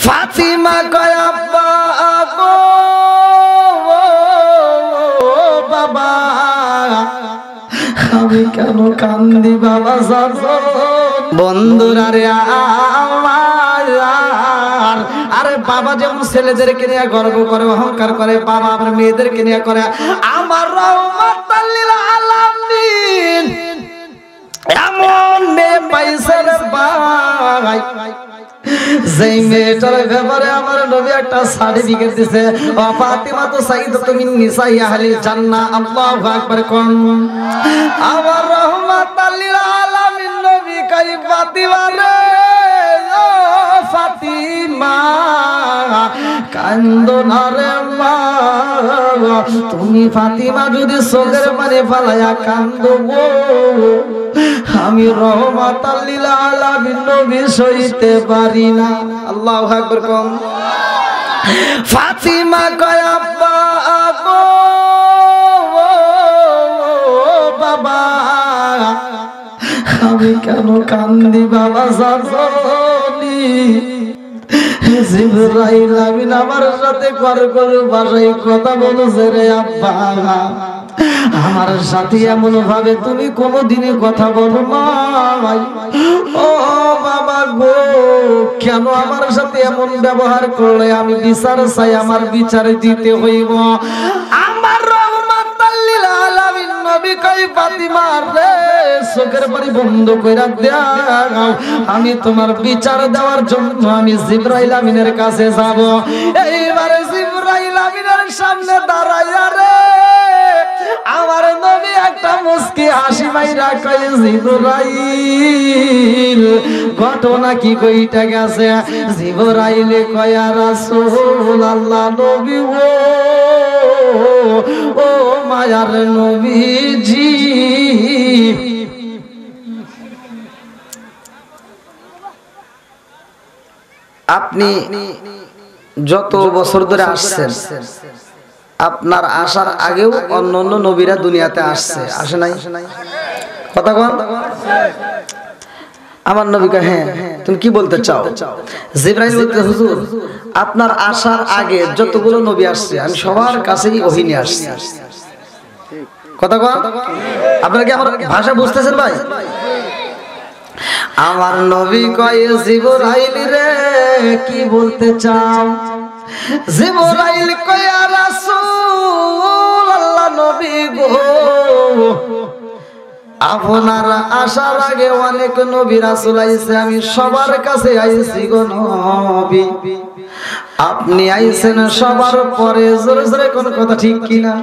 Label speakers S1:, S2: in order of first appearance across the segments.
S1: ফাতিমা কয় আব্বা গো বাবা আমি কেন কান্দি বাবা বন্ধুরা রে আমার আরে বাবা যেমন ছেলেদেরকে নিয়ে গর্ব করে অহংকার করে বাবা আমার মেয়েদেরকে নিয়ে করে আমার রহমাতাল লিল আলামিন এমন মেয়ে পাইছে রে ভাই যেই মেয়েটার ব্যাপারে আমার নবী একটা সার্টিফিকেট দিয়েছে ফাতিমা তো সাইয়্যিদাতু মিন নিসাই আহলিল জান্নাহ আল্লাহু আকবার কোন আমার রহমাতাল লিল আলামিন নবী কই ফাতিমা রে ও ফাতিমা কান্দো না রে মা তুমি ফাতিমা যদি চোখের পানি ফালায়া কান্দো গো আমি রহমাতাল লিল আলামিন নবী সইতে পারি না আল্লাহু আকবার কোন ফাতিমা কয় আব্বা গো বাবা আমি কেন কান্দি বাবা জানি জিবরাইল আমিন আমার সাথে কর ভাষায় কথা বলেছে রে আব্বা আমার সাথে এমন ভাবে তুমি কোনোদিনই কথা বলো না ও বাবা গো কেন আমার সাথে এমন ব্যবহার করলে আমি বিচার চাই আমার বিচার দিতে হইব আমার রহমাতাল লিল আলামিন নবী কই ফাতিমা রে চোখের পানি বন্ধ কইরা দাও আমি তোমার বিচার দেওয়ার জন্য আমি জিবরাইল আমিনের কাছে যাব এইবারে জিবরাইল আমিনের সামনে দাঁড়াইয়া রে আমার নবী একটা মুস্কি হাসি মাইরা কই জিবরাইল ঘটনা কি কইটা গেছে জিবরাইল কয় রাসূলুল্লাহ নবী ও মায়ার নবীজি আপনি যত বছর ধরে আসছেন আপনার আসার আগেও অন্যান্য নবীরা দুনিয়াতে আসছে আসে নাই কথা কোন আমার নবীকে হ্যাঁ তুমি কি বলতে চাও জিবরাইল বলতে হুজুর আপনার আসার আগে যতগুলো নবী আসছে আমি সবার কাছেই ওহী নিয়ে আসছি কথা কোন আপনারা কি আমার ভাষা বুঝতেছেন ভাই আমার নবী কয় জিবরাইল রে কি বলতে চাও জিবরাইল কয় রাসূলুল্লাহ নবী গো আপনার আসার আগে অনেক নবী রাসূল আইছে আমি সবার কাছে আইছি গো নবী আপনি আইছেন সবার পরে জোরে জোরে কোন কথা ঠিক কি না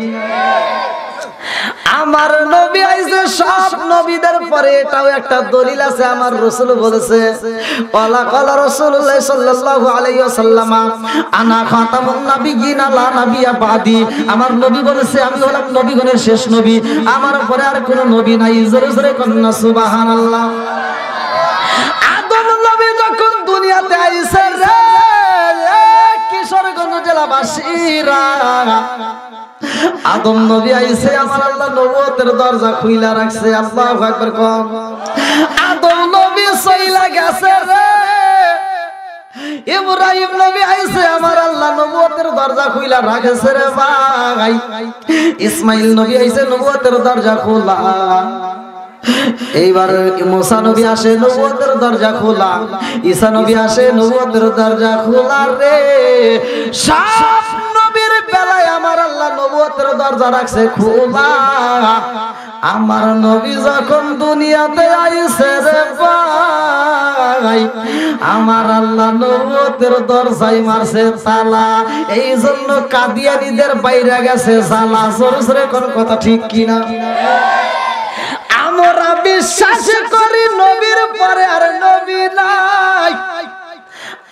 S1: আমার নবী আইছে সব নবীদের পরে এটাও একটা দলিল আছে আমার রাসূল বলেছে ওয়ালা ক্বালা রাসূলুল্লাহ সাল্লাল্লাহু আলাইহি ওয়াসাল্লাম আনা খাতামুন নাবিয়্যিন লা নাবিয়্যা বাদি আমার নবী বলেছে আমি হলাম নবীগণের শেষ নবী আমার পরে আর কোনো নবী নাই জোরে জোরে কোন সুবহানাল্লাহ আদম নবী যখন দুনিয়াতে আইছে রে কিশোরগঞ্জ জেলাবাসীরা আদম নবী আইছে আমার আল্লাহ নবুয়তের দরজা খুইলা রাখছে আল্লাহু আকবার কোন আদম নবী চইলা গেছে রে ইব্রাহিম নবী আইছে আমার আল্লাহ নবুয়তের দরজা খুইলা রাখছে রে ভাই ইসমাইল নবী আইছে নবুয়তের দরজা খোলা এইবার মুসা নবী আসে নবুয়তের দরজা খোলা ঈসা নবী আসে নবুয়তের দরজা খোলা রে সব নবীর বেলায় আমার আল্লাহ নবুয়তের দরজা রাখছে খোলা আমার নবী যখন দুনিয়াতে আইছে রে ভাই আমার আল্লাহ নবুয়তের দরজায় মারছে তালা এই জন্য কাদিয়ানীদের বাইরে গেছে জালা জোরে জোরে কোন কথা ঠিক কিনা আমরা বিশ্বাস করি নবীর পরে আর নবী নাই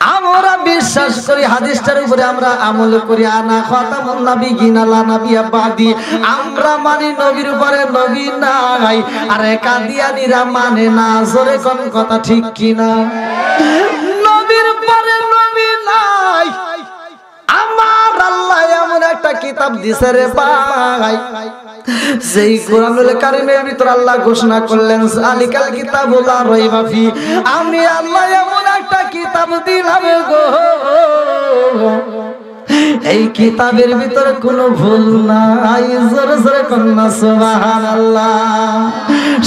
S1: আমরা বিশ্বাস করি হাদিসটার উপরে আমরা আমল করি আনা খাতামুন নাবিয়্যিন লা নাবিয়্যা বাদি আমরা মানি নবীর পরে নবী নাই আরে কাদিয়ানীরা মানে না জোরে কোন কথা ঠিক কি না নবীর পরে নবী নাই আমার আল্লাহ এমন একটা কিতাব দিছে রে ভাই যেই কোরআনুল কারীমের ভিতর আল্লাহ ঘোষণা করলেন আলিকাল কিতাবুল লা রাইবা ফি আমি আল্লাহ এমন একটা কিতাব দিলাম গো এই কিতাবের ভিতরে কোনো ভুল নাই। জোরে জোরে কন্যা সুবহানাল্লাহ।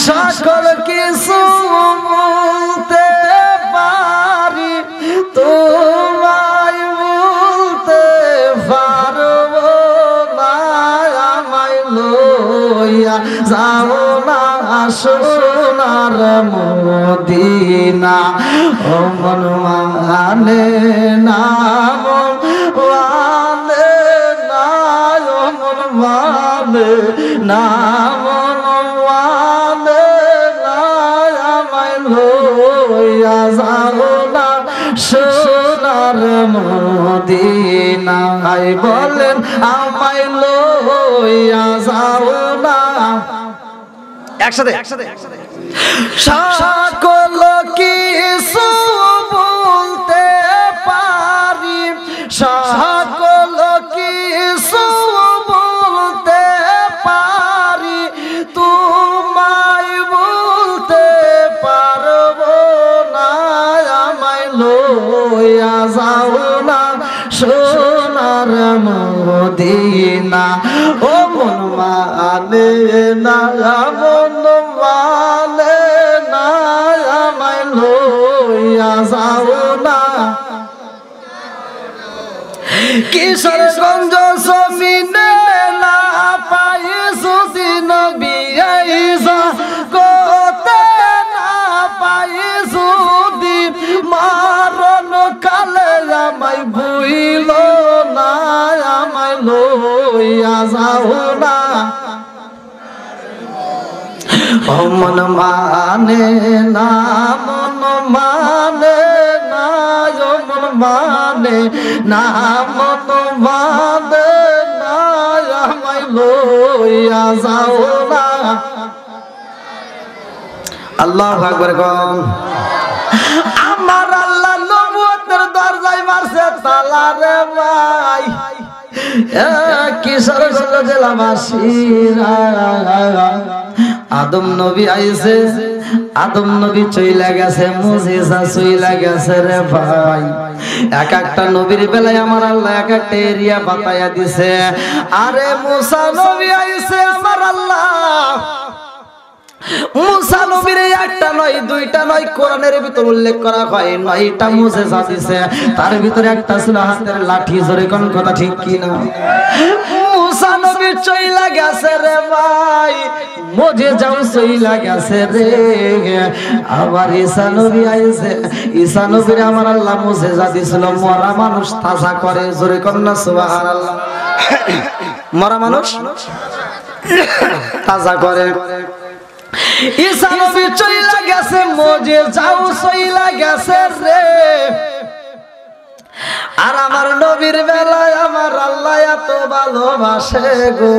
S1: সকল কিছু বলতে পারি, তোমায় বলতে পারবো না। আমায় লইয়া যাও না সোনার মদিনা। ও মন মানে না, মন মানে না, ও মন মানে না, মন মানে না। আমায় লইয়া যাও না সোনার মদিনায়। বলেন আমায় লইয়া যাও না। একসাথে সকল কিছু বলতে পারি, সকল কিছু বলতে পারি, তোমায় বলতে পারবো না। আমায় লইয়া যাও না সোনার মদিনা। ও মন মানে না, মন মানে না, আমায় লইয়া যাও না। কিশোরগঞ্জ জমিনে না পাই যদি নবী আইসা কোতে না পাই যদি মারণ কালে আমায় ভুইল না। আমায় লইয়া যাও না। ও মন মানে না, মন মানে না, ও মন মানে না, মন মানে না। আমায় লইয়া যাও না। আল্লাহু আকবার। আমার আল্লাহ নবুয়তের দরজায় মারছে তালা রে ভাই। কিশোরগঞ্জ জেলাবাসীরা, আদম নবী আইছে, আদম নবী চইলা গেছে, মুজিজা চইলা গেছে রে ভাই। এক একটা নবীর বেলায় আমার আল্লাহ এক একটা এরিয়া বাতায়া দিছে। আরে মুসা নবী আইছে আমার আল্লাহ, মুসা নবীর একটা নয় দুইটা নয়, কোরআনের ভিতর উল্লেখ করা হয় 9টা মুজিজা দিছে। তার ভিতরে একটা ছিল হাতের লাঠি। জোরে কোন কথা ঠিক কি না? মুসা নবী চইলা গেছে রে ভাই, মুজিজাও চইলা গেছে রে। আবার ঈসা নবী আইছে, ঈসা নবীর আমার আল্লাহ মুজিজা দিছিল মরা মানুষ তাজা করে। জোরে কোন না সুবহানাল্লাহ। মরা মানুষ তাজা করে। ঈসা নবী চইলা গেছে, মুজিজাও চইলা গেছে রে। আর আমার নবীর বেলায় আমার আল্লাহ এত ভালোবাসে গো।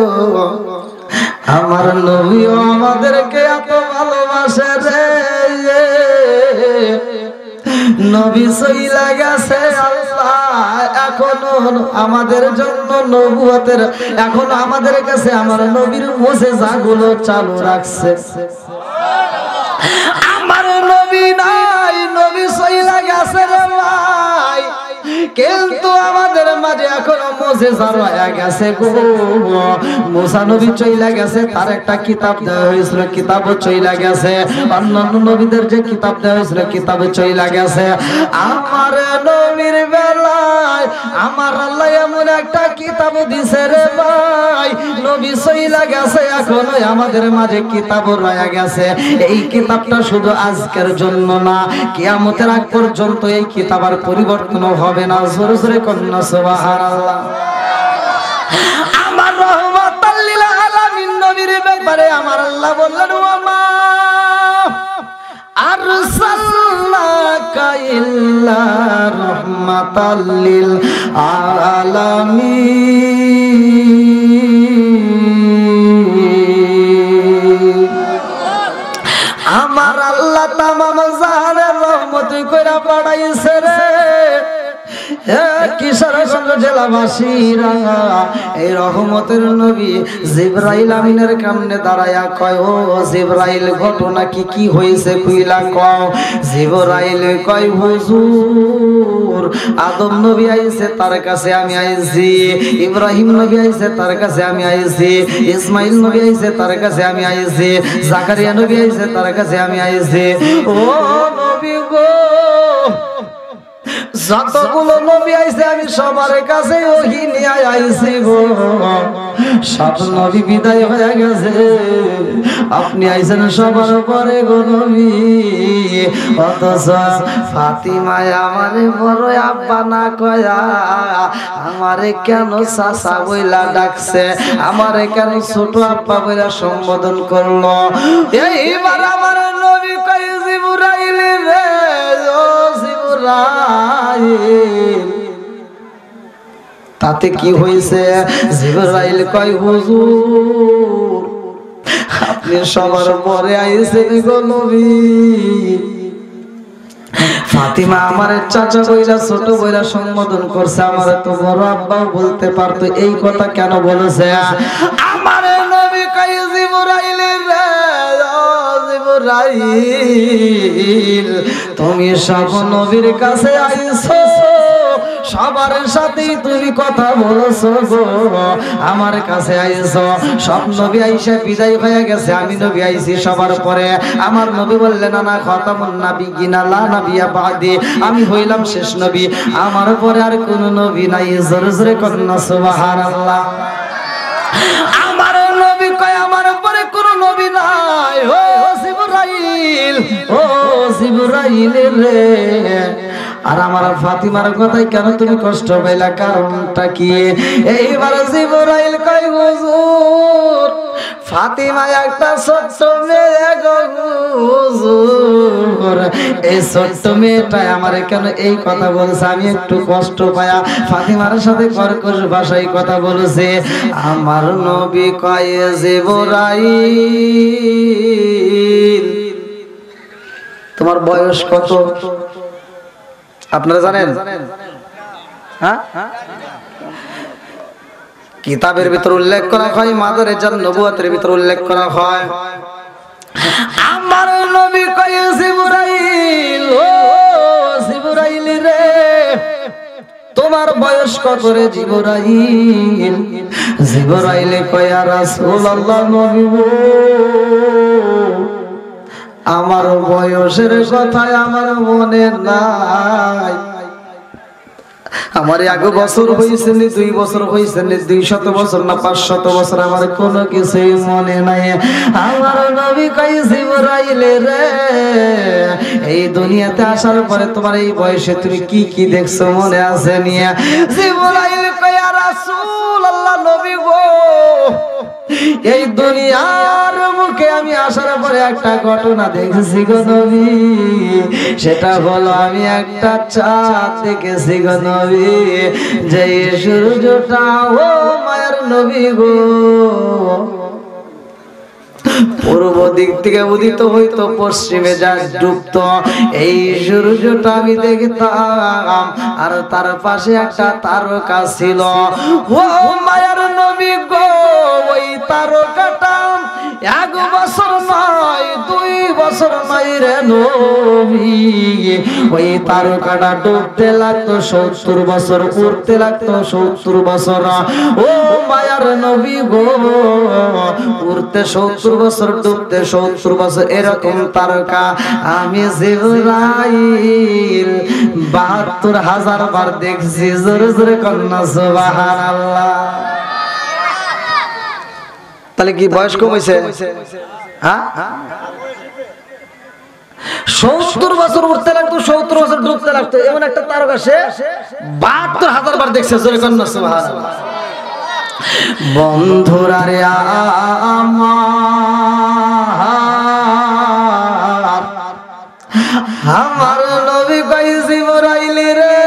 S1: আমার নবীও আমাদেরকে এত ভালোবাসে রে। নবী চইলা গেছে আল্লাহ এখনো আমাদের জন্য নবুয়তের, এখনো আমাদের কাছে আমার নবীর মুজিজাগুলো চালু রাখছে। আমার নবী নাই, নবী চইলা গেছে রে ভাই, কিন্তু আমাদের মাঝে এখনো মুজিজা রয়ে গেছে গো। মুসা নবী চইলা গেছে, তার একটা কিতাব দেওয়া হয়েছিল, কিতাবও চইলা গেছে। অন্যান্য নবীদের যে কিতাব দেওয়া হয়েছিল, কিতাবে চইলা গেছে। আমার নবীর বেলায় আমার আল্লাহ এমন একটা কিতাব দিছে রে ভাই, নবী চইলা গেছে এখনো আমাদের মাঝে কিতাবও রয়ে গেছে। এই কিতাবটা শুধু আজকের জন্য না, কিয়ামতের আগ পর্যন্ত এই কিতাব আর পরিবর্তন হবে না। জোরে জোরে কন্যা সুবহানাল্লাহ। আমার রহমাতাল লিল আলামিন নবীর ব্যাপারে আমার আল্লাহ বললেন, ওয়ামা আরসালনাকা ইল্লা রাহমাতাল লিল আলামিন। আমার আল্লাহ তামাম জাহানের রহমত কইরা পাঠাইছে রে। কিশোরগঞ্জ জেলাবাসীরা এই রহমতের নবী জিবরাইল আমিনের সামনে দাঁড়ায়া কয়, ও জিবরাইল ঘটনা কি হয়েছে কইলা কও। জিবরাইল কয়, হুজুর আদম নবী আইছে তার কাছে আমি আইছি, ইব্রাহিম নবী আইছে তার কাছে আমি আইছি, ইসমাইল নবী আইছে তার কাছে আমি আইছি, জাকারিয়া নবী আইছে তার কাছে আমি আইছি। ও নবী গো, যতগুলো নবী আইছে আমি সবার কাছে ওহী নিয়ে আইছি গো। সব নবী বিদায় হয়ে গেছে, আপনি আইছেন সবার পরে গো নবী। অথচ ফাতিমায় আমারে বড় আব্বা না কয়া আমারে কেন চাচা বইলা ডাকছে, আমারে কেন ছোট আব্বা বইলা সম্বোধন করলো। এইবার আমার নবী কয়, জিবরাইল রে, ও জিবরাইল তাতে কি হয়েছে? জিবরাইল কয়, হুজুর আপনি সবার পরে আইছেন গো নবী। ফাতিমা আমার চাচা বইরা ছোট বইরা সম্বোধন করছে, আমার তো বড় আব্বাও বলতে পারতো, এই কথা কেন বলেছে? আমার নবী কয়, জিবরাইল রে, ও জিবরাইল তুমি সব নবীর কাছে আইছো, সবার সাথে তুমি কথা বলছো গো, আমার কাছে আইছো। সব নবী আইসা বিদায় হয়ে গেছে, আমি নবী আইছি সবার পরে। আমার নবী বললেন, না খাতামুন নাবিয়িন লা নাবিয়্যা বাদি, আমি হইলাম শেষ নবী, আমার পরে আর কোন নবী নাই। জোরে জোরে কন্না সুবহানাল্লাহ। আমার নবী কয়, আমার পরে কোন নবী নাই। ও জিবরাইল, ও জিবরাইল রে, আর আমার ফাতিমার কথাই কেন তুমি কষ্ট পাইলা, কারণটা কি? এইবার জিবরাইল কয়, হুজুর ফাতিমা একটা ছোট্ট মেয়ে গো হুজুর, এই ছোট্ট মেয়েটা আমারে কেন এই কথা বলছে, আমি একটু কষ্ট পায়া ফাতিমার সাথে কর্কশ ভাষায় কথা বলেছে। আমার নবী কয়, জিবরাইল তোমার বয়স কত আপনারা জানেন? হ্যাঁ, কিতাবের ভিতর উল্লেখ করা হয়, মাদারেজান নবুয়তের ভিতর উল্লেখ করা হয়। আমার নবী কয়, জিবরাইল, ও জিবরাইল রে তোমার বয়স কত রে জিবরাইল? জিবরাইল কয়, ইয়া রাসূলুল্লাহ নবী গো, আমার বয়সের কথা আমার মনে নাই, আমার আগে বছর হয়েছে নি, 2 বছর হয়েছে নি, 200 বছর না 500 বছর, আমার কোনো কিছুই মনে নাই। আমার নবী কয়, জিবরাইল রে এই দুনিয়াতে আসার পরে তোমার এই বয়সে তুমি কি কি দেখছো মনে আছে নিয়ে? জিবরাইল কয়, ইয়া রাসূলুল্লাহ নবী গো, এই দুনিয়ার মুখে আমি আসার পরে একটা ঘটনা দেখেছি গো নবী, সেটা হলো আমি একটা চাঁদ দেখেছি গো নবী, যে সূর্যটা ও মায়ের নবী গো পূর্ব দিক থেকে উদিত হইতো, পশ্চিমে যা ডুবত, এই সূর্যটা আমি দেখতাম, আর তার পাশে একটা তারকা ছিল। ও মায়ের নবী গো, ওই তারকাটা 1 বছর নয় 2 বছর নয় রে নবী, ওই তারকাটা ডুবতে লাগতো 70 বছর, উঠতে লাগতো 70 বছর। ও মায়ার নবী গো, উঠতে 70 বছর, ডুবতে 70 বছর, এরকম তারকা আমি জিবরাইল 72,000 বার দেখছি। জোরে জোরে কন্না সুবহানাল্লাহ। তাহলে কি বয়স কম হয়েছে? হ্যাঁ, 70 বছর উঠতে লাগতো, 70 বছর ডুবতে লাগতো, এমন একটা তারকা সে 72,000 বার দেখছে। জোরে কন্না সুবহানাল্লাহ। বন্ধুরা রে আমার নবী কয়, জিবরাইল রে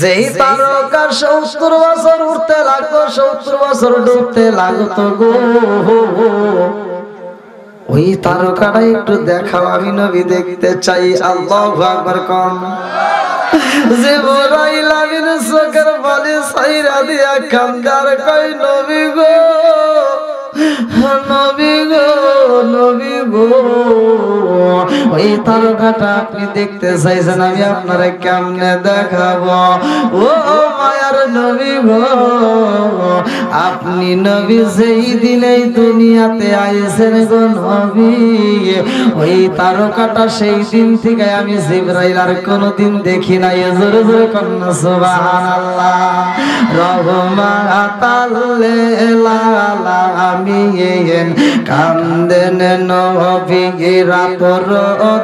S1: যেই তারকা 70 বছর উঠতে লাগতো, 70 বছর ডুবতে লাগতো গো, ওই তারকাটা একটু দেখাও, আমি নবী দেখতে চাই। আল্লাহু আকবার। জিবরাইল আমিন চোখের পানি ছাইরা দিয়া কান্দার কই নবী গো নবী গো নবী গো ওই তারকাটা আপনি দেখতে চাইছেন আমি আপনারে কেমনে দেখাবো ও মায়ার নবী গো আপনি নবী যেই দিনেই দুনিয়াতে আইছেন গো নবী ওই তারকাটা সেই দিন থেকে আমি জিবরাইল আর কোনোদিন দেখি নাই জোরে জোরে কন্যা সুবহানাল্লাহ রহমাতাল লিল আলামিন কান্দেন নবী রাতর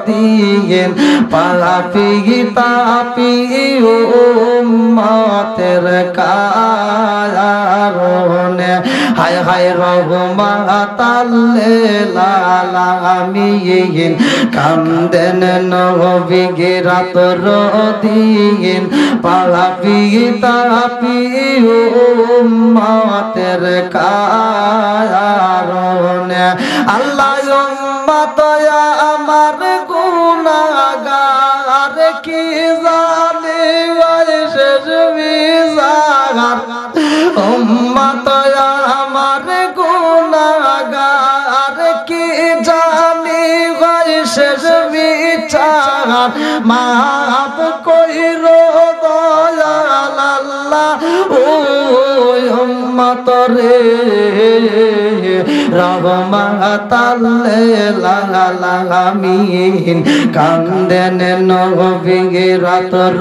S1: দিন পাপি তাপি উম্মতের কারণে হায় হায় রহমাতাল লিল আলামিন কান্দেন নবী রাতর দিন পাপি তাপি উম্মতের কারণে আল্লাহ উম্মত আমার গুনাহগার কি জানে ওই শেষ বিচার উম্মত আমার গুনাহগার কি জানে ওই শেষ বিচার মাফ কইরো দয়াল আল্লাহ ওই উম্মত রে রহমাতাল লিল আলামিন কান্দেন নবী রাতর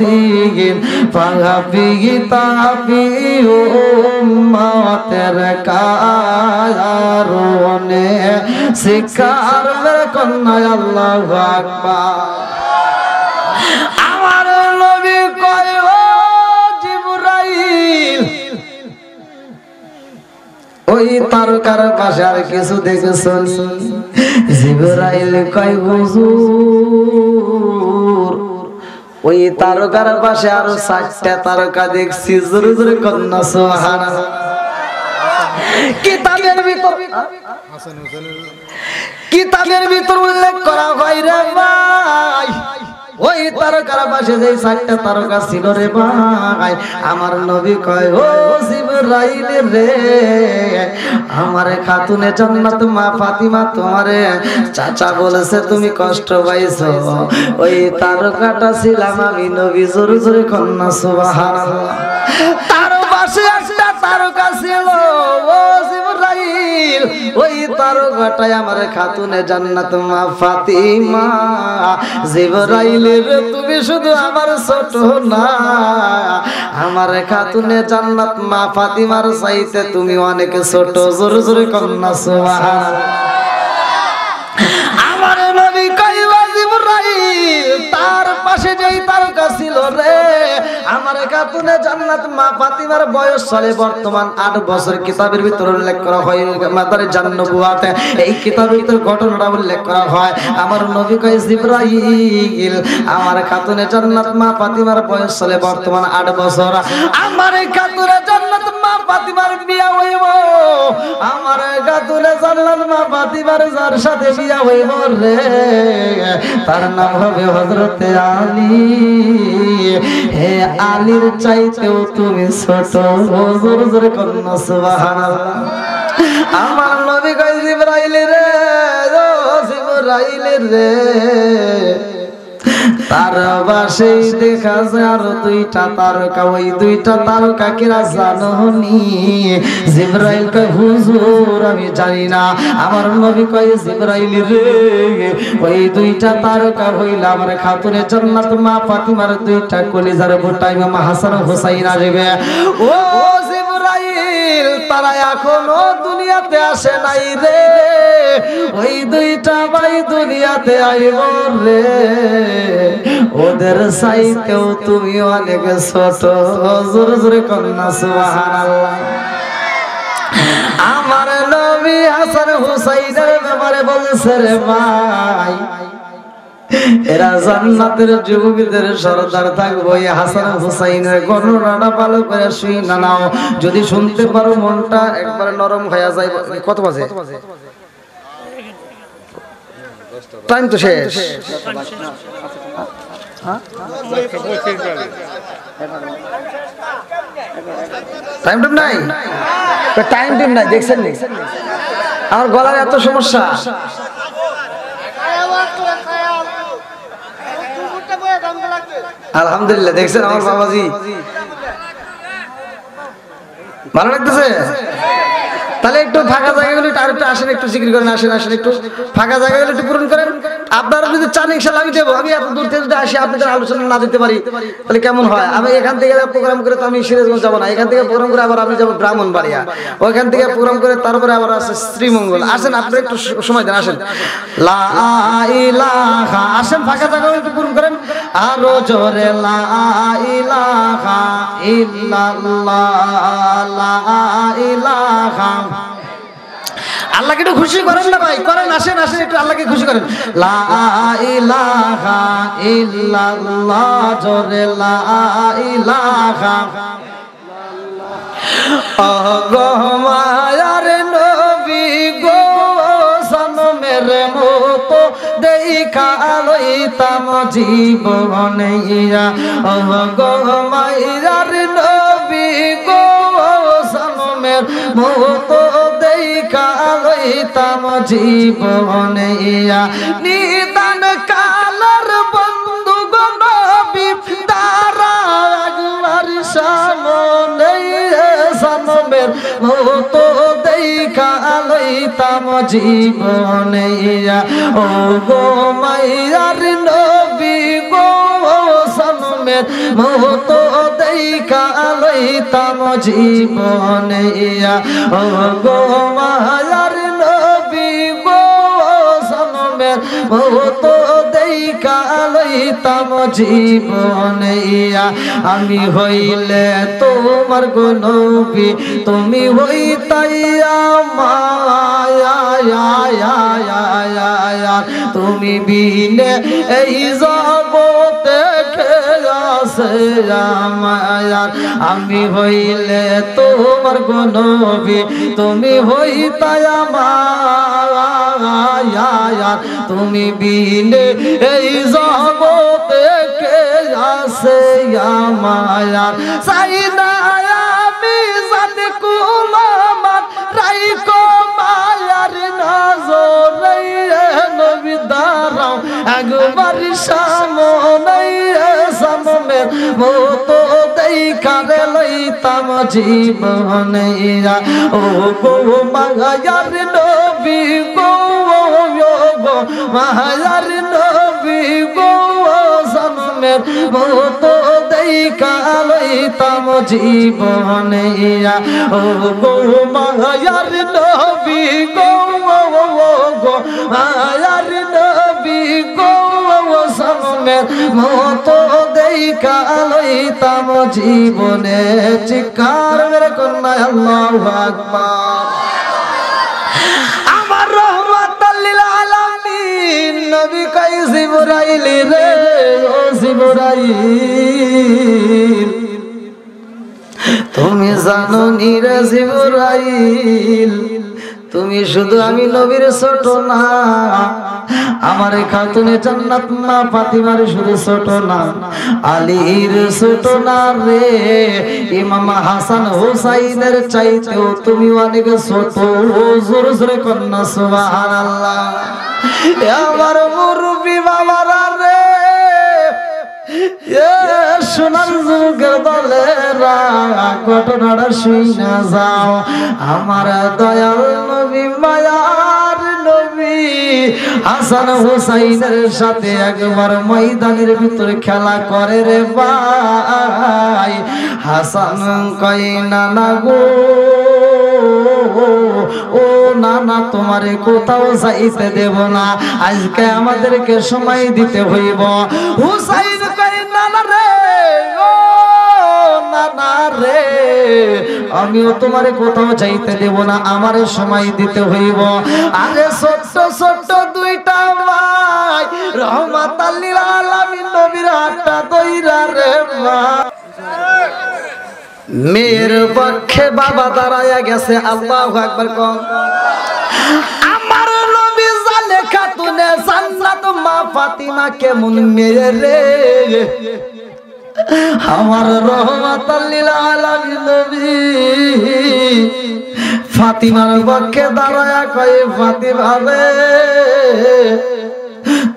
S1: দিন পাপি তাপি উম্মতের কারণে শিকার কন্যা আল্লাহু আকবার আমার নবী কয় ও জিবরাইল ওই তারকার পাশে আর কিছু দেখেছেন জিবরাইল কয় হুজুর ওই তারকার পাশে আরো 4টা তারকা দেখছি জোরে জোরে কন্যা সুবহানাল্লাহ কিতাবের ভিতর উল্লেখ করা হয় রে ভাই ওই তারকার পাশে যে 4টা তারকা ছিল রে ভাই আমার নবী কয় ও জিবরাইল রে আমারে খাতুনে জান্নাত মা ফাতিমা তোমারে চাচা বলেছে তুমি কষ্ট পাইছো ওই তারকাটা ছিলাম আমি নবী জোরে জোরে কন্যা সুবহানাল্লাহ তার পাশে একটা তারকা ছিল ও জিবরাইল ওই তারকাটাই আমার খাতুনে জান্নাত মা ফাতিমা জিবরাইল রে তুমি শুধু আমার ছোট না আমার খাতুনে জান্নাত মা ফাতিমার চাইতে তুমি অনেক ছোট জোরে জোরে কন্যা সুবহানাল্লাহ আমার নবী কইবা জিবরাইল তার পাশে যেই তারকা ছিল রে আমার খাতুনে জান্নাত মা ফাতিমার বয়স চলে বর্তমান 8 বছর কিতাবের ভিতর উল্লেখ করা হয় মাদারে জান্নবুয়াতে এই কিতাবের ভিতর ঘটনাটা উল্লেখ করা হয় আমার নবী কয় জিবরাইল আমার খাতুনে জান্নাত মা ফাতিমার বয়স চলে বর্তমান 8 বছর আমার খাতুনে জান্নাত মা ফাতিমার বিয়া হইব আমার খাতুনে জান্নাত মা ফাতিমার যার সাথে বিয়া হইব রে তার নাম হবে হযরত আলী হে আলীর চাইতেও তুমি ছোট জোরে জোরে কন্যা সুবহানাল্লাহ আমার নবী কয় জিবরাইল রে ও জিবরাইল রে তার পাশে দেখা যায় আরো 2টা তারকা ওই 2টা তারকা কিরা জানোনি জিবরাইল কয় হুজুর আমি জানি না আমার নবী কয় জিবরাইল রে ওই 2টা তারকা হইল আমার খাতুনে জান্নাত মা ফাতিমার 2টা কলিজার বোটা ইমাম হাসান হুসাইন আসবে ও জিবরাইল তারা এখনো দুনিয়াতে আসে নাই রে ওই 2টা ভাই দুনিয়াতে আইব রে ওদের চাইতেও তুমি অনেক ছোট জোরে জোরে কন্যা সুবহানাল্লাহ আমার নবী হাসান হুসাইনের ব্যাপারে বলছে রে ভাই এরা জান্নাতের যুবকদের সরদার থাকবো এই হাসান হুসাইনের গণনাটা ভালো করে শুনে নাও যদি শুনতে পারো মনটা একবার নরম হয়ে যায় কত বাজে টাইম তো শেষ টাইম নাই, টাইম নাই, দেখছেন আমার গলার এত সমস্যা। আলহামদুলিল্লাহ, দেখছেন আমার বাবাজি ভালো লাগতেছে। তাহলে একটু ফাঁকা জায়গাগুলো আর একটু আসেন, একটু জিকির করেন, আসেন আসেন, একটু ফাঁকা জায়গাগুলো একটু পূরণ করেন। আপনারা যদি চান ইনশাআল্লাহ আমি দেবো। আমি এত দূর থেকে যদি আসি আপনাদের আলোচনা না দিতে পারি তাহলে কেমন হয়? আমি এখান থেকে প্রোগ্রাম করে তো আমি সিরাজগঞ্জ যাবো না, এখান থেকে প্রোগ্রাম করে আবার আমি যাবো ব্রাহ্মণবাড়িয়া, ওইখান থেকে প্রোগ্রাম করে তারপরে আবার আছে শ্রীমঙ্গল। আসেন আপনারা একটু সময় দেন, আসেন লা ইলাহা, আসেন ফাঁকা জায়গাগুলো একটু পূরণ করেন আরো জোরে লা ইলাহা ইল্লাল্লাহ লা ইলাহা। আল্লাহকে একটু খুশি করেন না ভাই, করেন, আসেন আসেন একটু আল্লাহকে খুশি করেন। লা ইলাহা ইল্লাল্লাহ জোরে লা ইলাহা। ওগো মায়ার নবী গো সনমের মতো দেখা লইতাম জীবনে, ওগো মায়ার নবী গো সনমের মতো দেখা লইতাম জীবনে, নিদান কালার বন্ধু গো নবী তারা একবার সামনে সনমের মতো দেখা লইতাম জীবনে, ও গো মায়ার নবী গো সনমের মতো দেখা লইতাম জীবনে, ও গো মায়ার নবী গো সনমের মতো দেখা লইতাম জীবনে। আমি হইলে তোমার গো নবী তুমি হইতাই আমার, তুমি বিনে এই জগতে কে আছে আমার। আমি হইলে তোমার গো নবী তুমি হইতাই আমার, তুমি বিনে এই জগতে কে আছে আমার। সাইদা আমি জানি কুলমান রাইকো মায়ার নজরে নবী দাঁড়াও একবার সামনে সনমের মতো দেখা লইতাম জীবনে, ও গো মায়ার নবী গো মায়ার নবী গো সনমের মতো দেখা লইতাম জীবনে, ও গো মায়ার নবী গো মায়ার নবী গো সনমের মতো দেখা লইতাম জীবনে। চিৎকার মেরে কন্যা আল্লাহু আকবার। আমার রহমাতাল লিল আলামিন নবী কই জিবরাইল রে, ও জিবরাইল তুমি জানো নি রে জিবরাইল, তুমি শুধু আমি নবীর ছোট না, আমার খাতুনে জান্নাত মা ফাতিমার শুধু ছোট না, আলীর ছোট না রে, ইমাম হাসান হুসাইনের চাইতেও তুমি অনেক ছোট। জোরে জোরে কন্যা সুবহানাল্লাহ। আমার মুরব্বি বাবারা রে, সোনার যুগের দলেরা ঘটনাটা শুইনা যাও। আমার দয়াল নবী মায়ার নবী হাসান হুসাইনের সাথে একবার ময়দানের ভিতরে খেলা করে রে ভাই। হাসান কই নানা গো, ও নানা তোমারে কোথাও যাইতে দেব না, আজকে আমাদেরকে সময় দিতে হইব। হুসাইন কই নানা রে, ও নানা রে আমিও তোমারে কোথাও যাইতে দেব না, আমারে সময় দিতে হইব। আরে ছোট্ট ছোট্ট দুইটা ভাই রহমাতাল লিল আলামিন নবীর হাতটা ধইরা রে মা, মেয়ের পক্ষে বাবা দাঁড়ায়া গেছে। আল্লাহু আকবার কোন। আমার নবী জানে খাতুনে দিবে জান্নাত মা ফাতিমা কেমন মেয়ে রে আমার রহমাতাল লিল আলামিন নবী ফাতিমার পক্ষে দাঁড়ায়া কয় ফাতিমা রে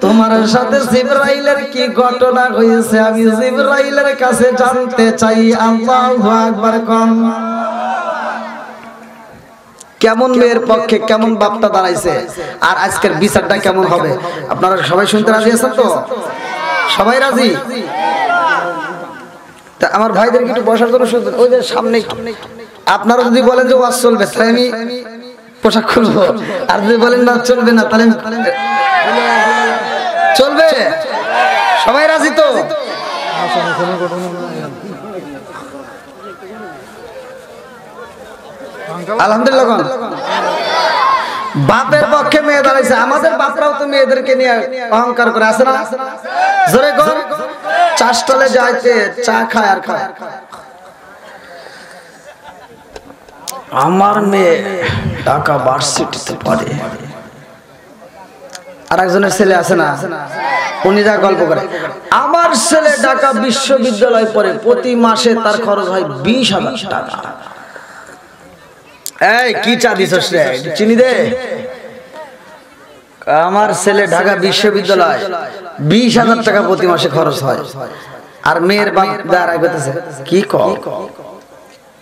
S1: তোমার সাথে জিবরাইলের কি ঘটনা হয়েছে আমি জিবরাইলের কাছে জানতে চাই আল্লাহু আকবার কোন কেমন মেয়ের পক্ষে কেমন বাপটা দাঁড়াইছে আর আজকের বিচারটা কেমন হবে আপনারা সবাই শুনতে রাজি আছেন তো সবাই রাজি তা আমার ভাইদের একটু বসার জন্য ওই যে সামনে আপনারা যদি বলেন যে ওয়াজ চলবে তাহলে আমি পোশাক খুলবো আর যদি বলেন না চলবে না তাহলে চলবে সবাই রাজি তো আলহামদুলিল্লাহ বাপের পক্ষে মেয়ে দাঁড়াইছে আমাদের বাপরাও তো মেয়েদেরকে নিয়ে অহংকার করে আসে না জোরে কর চাষতলে যাইতে চা খায় আর খায় আমার মেয়ে ঢাকা ভার্সিটিতে পড়ে আর একজনের ছেলে আছে না উনি যা গল্প করে আমার ছেলে ঢাকা বিশ্ববিদ্যালয়ে পড়ে প্রতি মাসে তার খরচ হয় 20,000 টাকা এই কি চা দিছস রে চিনি দে আমার ছেলে ঢাকা বিশ্ববিদ্যালয় 20,000 টাকা প্রতি মাসে খরচ হয় আর মেয়ের বাপ দাঁড়ায় কইতেছে কি কও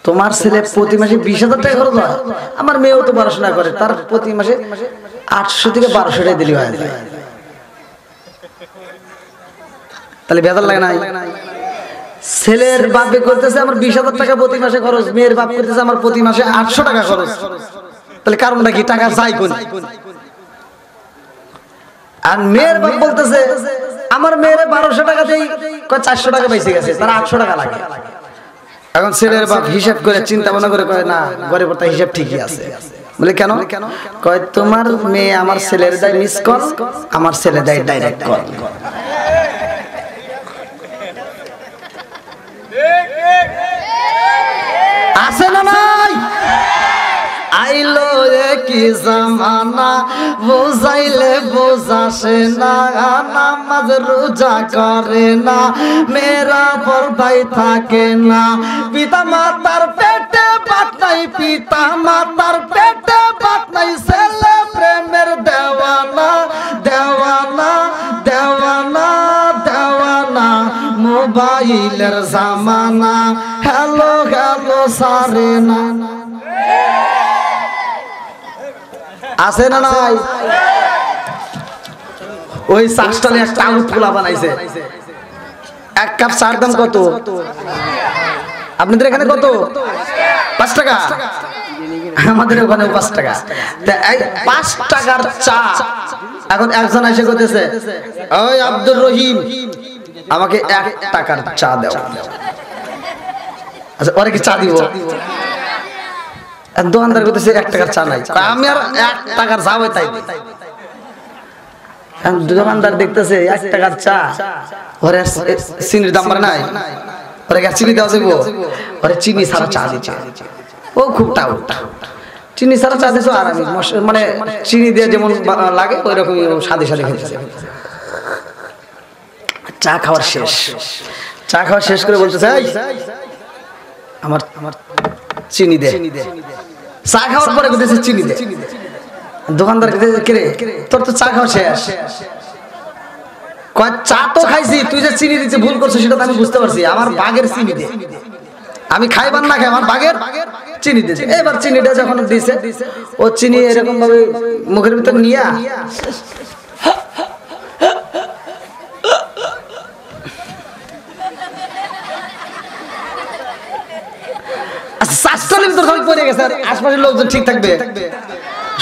S1: তোমার ছেলে প্রতি মাসে 20,000 টাকা খরচ হয় আমার মেয়েও তো পড়াশোনা করে তার প্রতি মাসে 800 থেকে 1200 টাকা দিলি হয় তাহলে বেজার লাগে না ছেলের বাপে করতেছে আমার 20,000 টাকা প্রতি মাসে খরচ মেয়ের বাপ করতেছে আমার প্রতি মাসে 800 টাকা খরচ তাহলে কারণটা কি টাকা চাই কোন আর মেয়ের বাপ বলতেছে আমার মেয়ের 1200 টাকা দেই কয় 400 টাকা বেঁচে গেছে তার 800 টাকা লাগে এখন ছেলের বাপ হিসাব করে চিন্তা ভাবনা করে কয় না ঘরে পড়তে হিসাব ঠিকই আছে বলে কেন কয় তোমার মেয়ে আমার ছেলের দায় মিস কল আমার ছেলে দায় ডাইরেক্ট কল আছে না নাই আইলো কি জামানা বুঝাইলে বুঝাসে না নামাজ রোজা করে না মেয়েরা পর্দায় থাকে না পিতা মাতার পেটে বাত নাই পিতা মাতার পেটে বাত নাই ছেলে প্রেমের দেওয়ানা দেওয়ানা দেওয়ানা দেওয়ানা মোবাইলের জামানা হ্যালো হ্যালো সারে না আছে না নাই ওই চাষটালে একটা আউট পোলা বানাইছে এক কাপ চার দাম কত আপনাদের এখানে কত 5 টাকা আমাদের ওখানে 5 টাকা 5 টাকার চা এখন একজন এসে কইতেছে ওই আব্দুর রহিম আমাকে 1 টাকার চা দাও আচ্ছা ওরে কি চা দিব দোকানদার করতেছে 1 টাকার চা নাই আমি আর 1 টাকার চা হই তাই দোকানদার দেখতেছে 1 টাকার চা ওরে চিনির দাম মানে নাই ওরে চিনি দাও যাবো ওরে চিনি ছাড়া চা দিচ্ছে ও খুব টাউট চিনি ছাড়া চা দিছো আর আমি মানে চিনি দিয়ে যেমন লাগে ওই রকম সাদে সাদে খেতেছে চা খাওয়ার শেষ করে বলতেছে এই আমার চিনি দে চা খাওয়ার পরে কইতেছে চিনি দে দোকানদার কইতেছে কে রে তোর তো চা খাওয়া শেষ কয় চা তো খাইছি তুই যে চিনি দিতে ভুল করছিস সেটা তো আমি বুঝতে পারছি আমার বাগের চিনি দে আমি খাইবার না খাই আমার বাগের চিনি দিয়েছে এবার চিনিটা যখন দিছে ও চিনি এরকম ভাবে মুখের ভিতর নিয়া আশপাশের লোকজন ঠিক থাকবে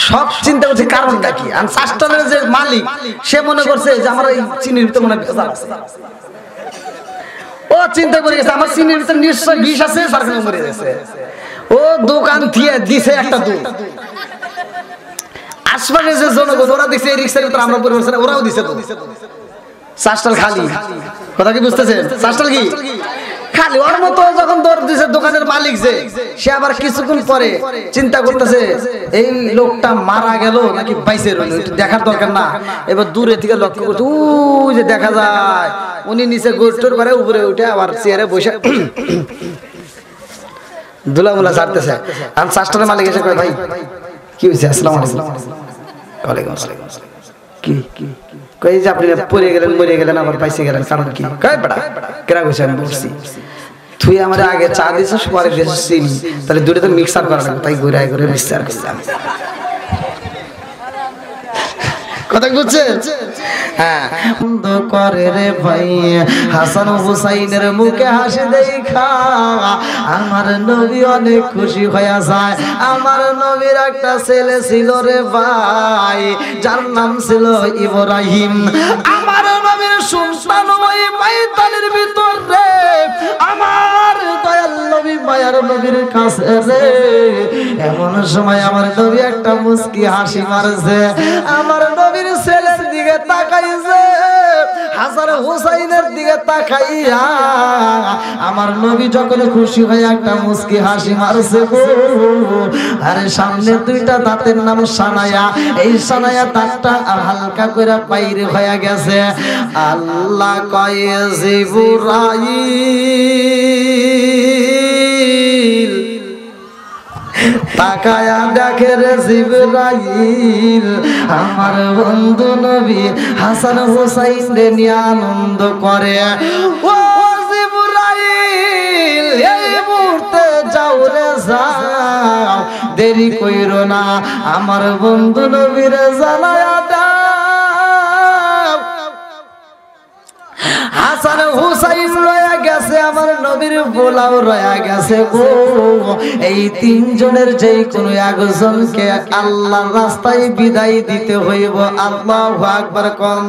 S1: সব চিন্তা করছে কারণটা কি আর শাস্ত্রের যে মালিক সে মনে করছে যে আমার এই চিনির ভিতরে মনে ভেজাল আছে ও চিন্তা করে গেছে আমার চিনির ভিতরে নিশ্চয় বিষ আছে সারখানে মরে গেছে ও দোকান দিয়ে দিছে একটা দুধ আশপাশে যে জনগণ ওরা দিছে এই রিক্সার ভিতরে আমরা পরিবার ছেড়ে ওরাও দিছে শাস্ত্র খালি কথা কি বুঝতেছেন শাস্ত্র কি খালি ওর মতো যখন দৌড় দিছে দোকানের মালিক যে সে আবার কিছুক্ষণ পরে চিন্তা করতেছে এই লোকটা মারা গেল নাকি বাইসে রইল একটু দেখার দরকার না। এবার দূরে থেকে লক্ষ্য করছে ওই যে দেখা যায় উনি নিচে গোস্টোর ঘরে উপরে উঠে আবার চেয়ারে বসে দুলামুলা ছাড়তেছে। আর চাষটার মালিক এসে কয় ভাই কি হয়েছে? আসসালামু আলাইকুম। ওয়ালাইকুম আসসালাম। কি কই যে আপনি পড়ে গেলেন মরে গেলেন আবার পাইছে গেলেন কারণ কি? কয় বড়া কেরা কইছে আমি বলছি তুই আমার আগে চা দিছিস পরে দিছিস তাহলে দুটো তো মিক্সার করা লাগবে তাই ঘুরে ঘুরে মিক্সার করলাম। কথা বুঝছেন? হ্যাঁ বন্ধ করে রে ভাই হাসান হুসাইনের মুখে হাসি দেখা আমার নবী অনেক খুশি হয়ে যায়। আমার নবীর একটা ছেলে ছিল রে ভাই যার নাম ছিল ইব্রাহিম। আমার নবীর সন্তান ওই ময়দানের ভিতর রে আমার দয়াল নবী মায়ার নবীর কাছে রে এমন সময় আমার নবী একটা মুস্কি হাসি মারছে। আমার নবীর ছেলের দিকে তাকাইছে হাসান হুসাইনের দিকে তাকাইয়া আমার নবী যখন খুশি হয়ে একটা মুস্কি হাসি মারছে গো। আরে সামনে দুইটা দাঁতের নাম সানায়া, এই সানায়া দাঁতটা আর হালকা করে বাইরে হয়ে গেছে। আল্লাহ কয়ে জিবরাইল তাকায়া দেখে রে জিবরাইল আমার বন্ধু নবী হাসান হুসাইন রে নিয়ে আনন্দ করে। ও জিবরাইল এই মুহূর্তে যাও রে যাও দেরি কইরো না আমার বন্ধু নবীর জানায়া দাও। হাসান হুসাইন রয়া গেছে আমার নবীর বোলাও রয়া গেছে গো। এই তিনজনের যেই কোনো একজনকে আল্লাহর রাস্তায় বিদায় দিতে হইব। আল্লাহু আকবার কোন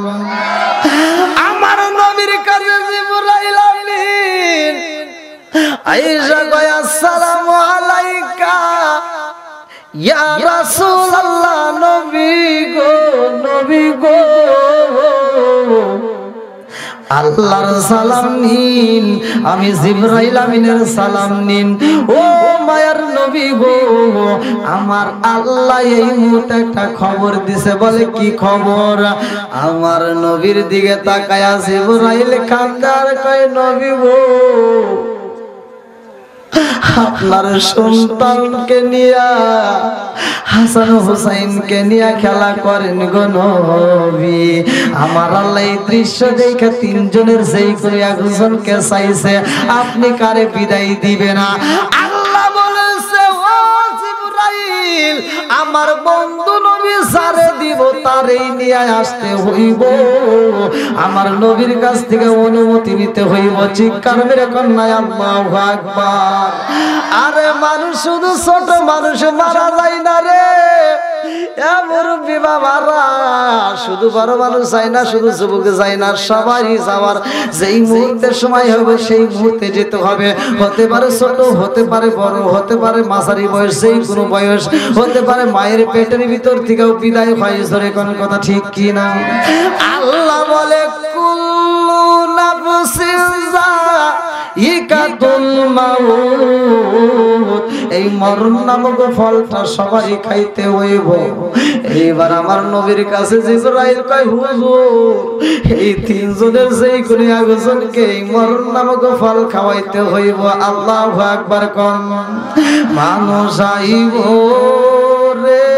S1: আমার নবীর কাছে জিবরাইল আমিন আয়েশা কয় আসসালামু আলাইকা ইয়া রাসূলুল্লাহ নবী গো নবী গো আল্লাহর সালাম নিন আমি জিবরাইল আমিনের সালাম নিন। ও মায়ার নবী গো আমার আল্লাহ এই মুহূর্তে একটা খবর দিছে। বলে কি খবর? আমার নবীর দিকে তাকায়া জিবরাইল কান্দার কয় নবী গো আপনার সন্তানকে নিয়া হাসান হুসাইনকে নিয়ে খেলা করেন গো নবী। আমার আল্লাহ এই দৃশ্য দেখে তিনজনের যেই করে একজনকে চাইছে আপনি কারে বিদায় দিবে না? আল্লাহ বলেছে ও জিবরাইল আমার বন্ধু নবী সারে দিব তারই নিয়ে আসতে হইব। আমার নবীর কাছ থেকে অনুমতি নিতে হইব। চিৎকার মেরে কন্যায় আল্লাহু আকবার। আরে মানুষ শুধু ছোট মানুষ মারা যায় না রে মুরব্বী বাবারা শুধু বড় মানুষ যায় না শুধু যুবক যায় না সবারই যাওয়ার যেই মুহূর্তের সময় হবে সেই মুহূর্তে যেতে হবে। হতে পারে ছোট হতে পারে বড় হতে পারে মাঝারি বয়স যেই কোনো বয়স হতে পারে মায়ের পেটের ভিতর থেকেও বিদায় হয়। ধরে কোন কথা ঠিক কি না? আল্লাহ বলে কুল্লু নাফসিন যায়িকাতুল মাউত এই মরণ নামক ফলটা সবাই খাইতে হইব। এইবার আমার নবীর কাছে জিবরাইল কয় হুজুর এই তিনজনের যেই কোন একজনকে এই মরণ নামক ফল খাওয়াইতে হইব। আল্লাহু আকবার কোন মানুষ আইব রে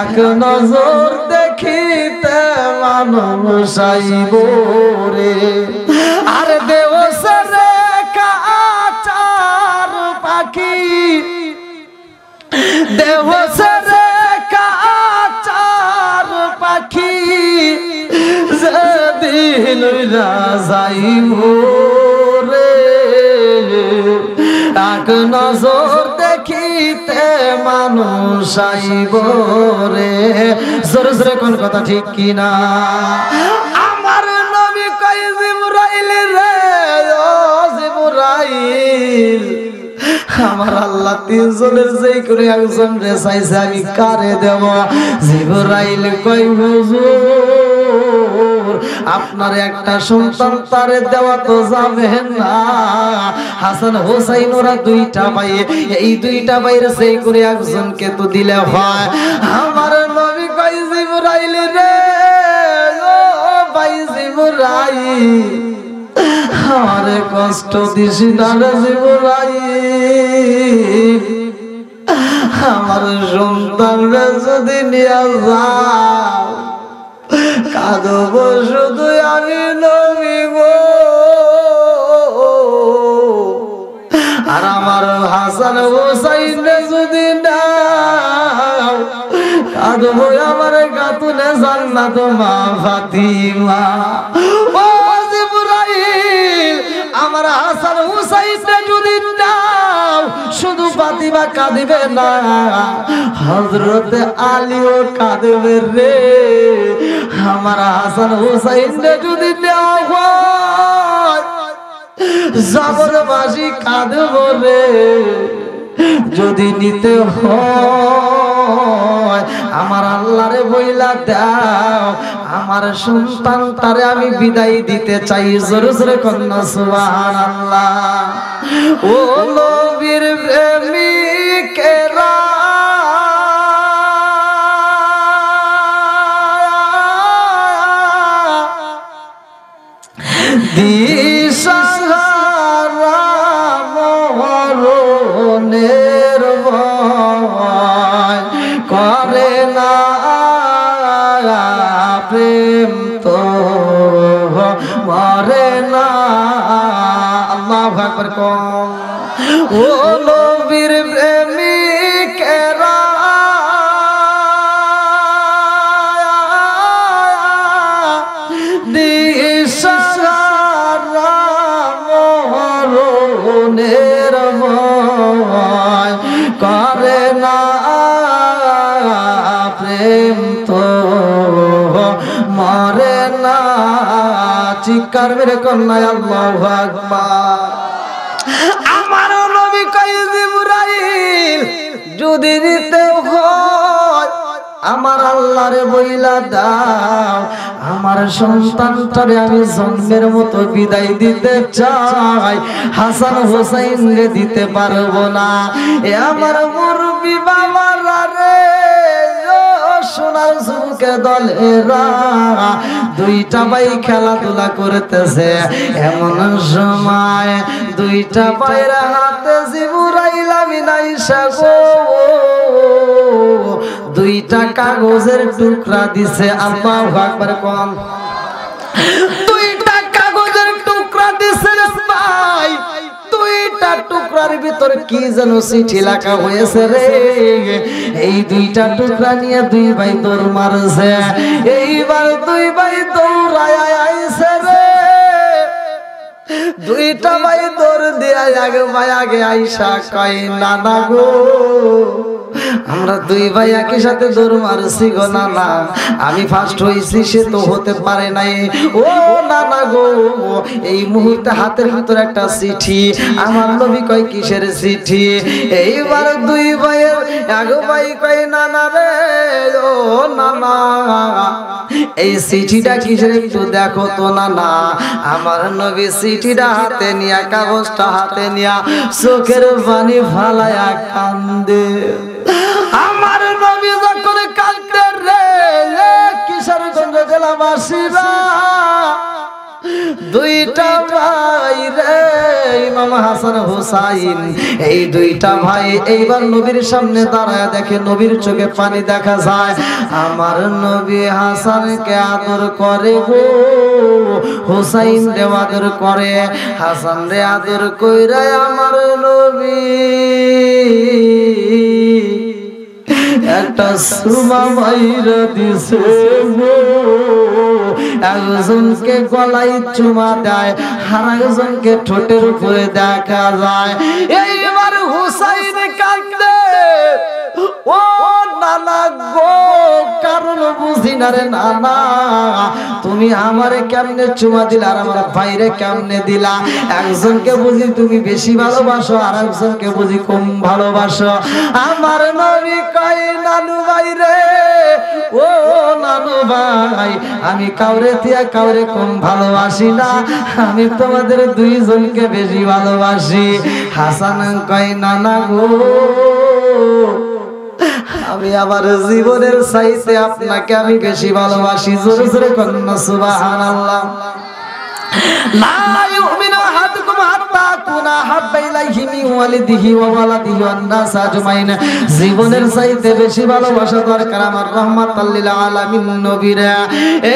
S1: এক নজর দেখিতে মানুষ আইব রে। আরে দেও সরে কাচার পাখি দেহ সরে কাচার পাখি যেদিন যাইব রে এক নজর দেখিতে মানুষ আইব রে। জোরে জোরে কোন কথা ঠিক কিনা? আমার নবী কয় জিবরাইল রে ও জিবরাইল আমার আল্লাহ তিনজনের যেই করে একজন রে চাইছে আমি কারে দেব? জিবরাইল কয় হুজুর আপনার একটা সন্তান তারে দেওয়া তো যাবে না। হাসান হোসাইন ওরা দুইটা ভাই, এই দুইটা ভাইয়ের সেই করে একজনকে তো দিলে হয়। আমার নবী কই জিবরাইল রে, ও ভাই জিবরাইল, আমারে কষ্ট দিস না রে জিবরাইল, আমার সন্তানরা যদি নিয়ে যাও কাঁদব শুধু আমি নবী গো। আর আমার হাসান হোসাইন যদি নাও কাঁদব আমার খাতুনে জান্নাত মা ফাতিমা। ও জিবরাইল, আমার হাসান হোসাইন যদি নাও শুধু ফাতিমা কাঁদিবে না, হযরত আলীও কাঁদবে রে। আমার হাসান হোসাইন যদি নেওয়া হয় জবরবাসী কাঁদব রে। যদি নিতে হয় আমার আল্লাহরে বইলা দাও, আমার সন্তানটারে আমি বিদায় দিতে চাই। জোরে জোরে কন্যা সুবহানাল্লাহ। ও নবীর প্রেমিকেরা দিশাহারা মরণের ভয় করে না, প্রেম তো মরে না। আল্লাহু আকবার কম। ও নবীর প্রেমিকেরা দিশাহারা মরণের ভয় করে না, প্রেম তো মরে না। চিৎকার মেরে কন্যা আল্লাহু আকবার। আমার নবী কই জিবরাইল যদি নিতে হয় আমার আল্লাহরে বইলা দাও, আমার সন্তানটারে আমি জন্মের মতো বিদায় দিতে চাই, হাসান হোসাইন রে দিতে পারবো না। এ আমার মুরব্বি বাবারা রে, সোনার যুবকের দলেরা, দুইটা ভাই খেলাধুলা করতেছে, এমন সময় দুইটা ভাইয়ের হাতে জিবরাইল আমিন আইসা গো দুইটা কাগজের টুকরা দিছে। আল্লাহু আকবার কম। দুইটা কাগজের টুকরা দিছে ভাই, দুইটা টুকরার ভিতর কি যেন চিঠি লেখা হয়েছে রে। এই দুইটা টুকরা নিয়ে দুই ভাই দৌড় মারছে। এইবার দুই ভাই দৌড়ায় আইছে রে। দুইটা ভাই দৌড় দিয়ে আগে ভাই আগে আইসা কয় নানা গো, আমরা দুই ভাই একই সাথে দৌড় মারছি গো নানা, আমি ফার্স্ট হইছি সে তো হতে পারে নাই। ও নানা গো, এই মুহূর্তে হাতের ভিতর একটা চিঠি। আমার নবী কয় কিসের চিঠি? এইবার দুই ভাইয়ের এক ভাই কয় নানা রে, ও নানা এই চিঠিটা কিসের একটু দেখো তো নানা। আমার নবী চিঠিটা হাতে নিয়া, কাগজটা হাতে নিয়া চোখের পানি ফালায়া কান্দে। আমার নবী যখন কাঁদতে রে, কিশোরগঞ্জ জেলাবাসীরা দুইটা ভাই রে, ইমাম হাসান হোসাইন, এই দুইটা ভাই এইবার নবীর সামনে দাঁড়ায় দেখে নবীর চোখে পানি দেখা যায়। আমার নবী হাসানকে আদর করে গো, হোসাইন রে আদর করে, হাসান রে আদর কইরা আমার নবী একটা সুমা মাইরা দিছে গো। একজনকে গলায় চুমা দেয়, আর একজনকে ঠোঁটের উপরে দেখা যায়। এইবার হুসাইন কাঁদে, ও নানা গো কারণ বুঝি না রে নানা, তুমি আমারে কেমনে চুমা দিলা আর আমার ভাইরে কেমনে দিলা? একজনকে বুঝি তুমি বেশি ভালোবাসো আর একজনকে বুঝি কম ভালোবাসো। আমার নবী কয় নানু ভাই রে, ও নানু ভাই, আমি কাউরে দিয়া কাউরে কম ভালোবাসি না, আমি তোমাদের দুইজনকে বেশি ভালোবাসি। হাসান কয় নানা গো, আমি আমার জীবনের চাইতে আপনাকে আমি বেশি ভালোবাসি। জোরে জোরে কন্যা সুবহানাল্লাহ। লা ইউমিনু আহাদুকুম হাত্তা কুনা হাব্বা ইলাইহি মিন ওয়ালিদিহি ওয়া ওয়ালাদিহি ওয়ান নাস আজমাইন। জীবনের চাইতে বেশি ভালোবাসা দরকার আমার রাহমাতাল লিল আলামিন নবীরা।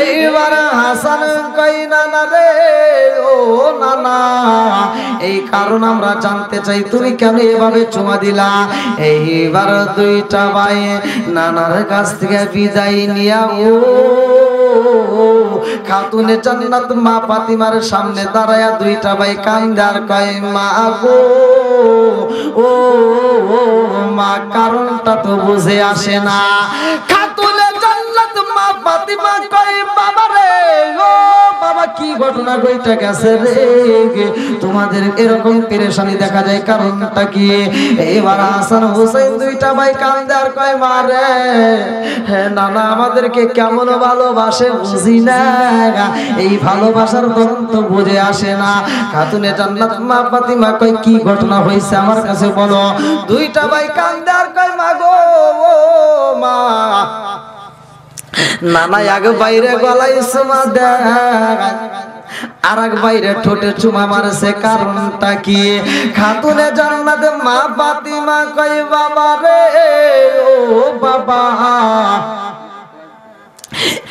S1: এইবার হাসান কই নানা রে, ও নানা, এই কারণ আমরা জানতে চাই তুমি কেন এভাবে চুমা দিলা? এইবার দুইটা ভাই নানার কাছ থেকে বিদায় নিয়া ও খাতুনে জান্নাত মা ফাতিমার সামনে দাঁড়ায়া দুইটা ভাই কান্দার কয় মা গো, ও মা, কারণটা তো বুঝে আসে না। খাতুনে জান্নাত মা ফাতিমা কয় বাবা রে, ও বাবা, কি ঘটনা ঘটে গেছে রে, তোমাদের এরকম পেরেশানি দেখা যায়, কারণটা কি? এবার হাসান হোসেন দুইটা ভাই কান্দে আর কয় মা রে, হ্যাঁ নানা আমাদেরকে কেমন ভালোবাসে বুঝি না, এই ভালোবাসার ধরন তো বুঝে আসে না। খাতুনে জান্নাত মা ফাতিমা কয় কি ঘটনা হয়েছে আমার কাছে বলো। দুইটা ভাই কান্দে আর কয় মা গো, ও মা, নানা আগে বাইরে গলায় চুমা দেয় আর এক বাইরে ঠোঁটে চুমা মারছে, কারণটা কি? খাতুনে জান্নাত মা ফাতিমা কয় বাবা রে, ও বাবা,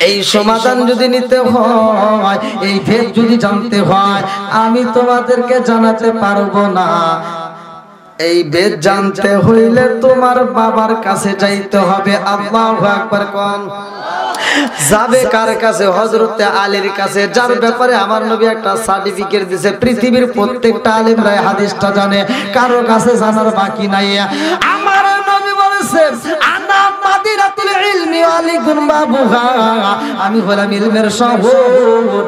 S1: এই সমাধান যদি নিতে হয়, এই ভেদ যদি জানতে হয়, আমি তোমাদেরকে জানাতে পারবো না। এই বেদ জানতে হইলে তোমার বাবার কাছে যাইতে হবে। আল্লাহু আকবার কোন। যাবে কার কাছে? হযরতে আলীর কাছে, যার ব্যাপারে আমার নবী একটা সার্টিফিকেট দিয়েছে। পৃথিবীর প্রত্যেকটা আলেমরা হাদিসটা জানে, কারো কাছে জানার বাকি নাই। আমার নবী বলেছে আনা মাদিনাতুল ইলমি ওয়া আলিকুম বাবুহা, আমি হলাম ইলমের শহর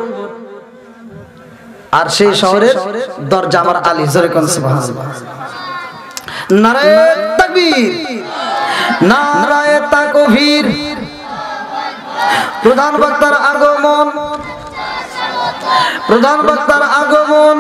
S1: আর সেই শহরের দরজা আমার আলী। জোরে কোন সুবহানাল্লাহ। নারায়ে তাকবীর, নারায়ে তাকবীর। প্রধান বক্তার আগমন, প্রধান বক্তার আগমন।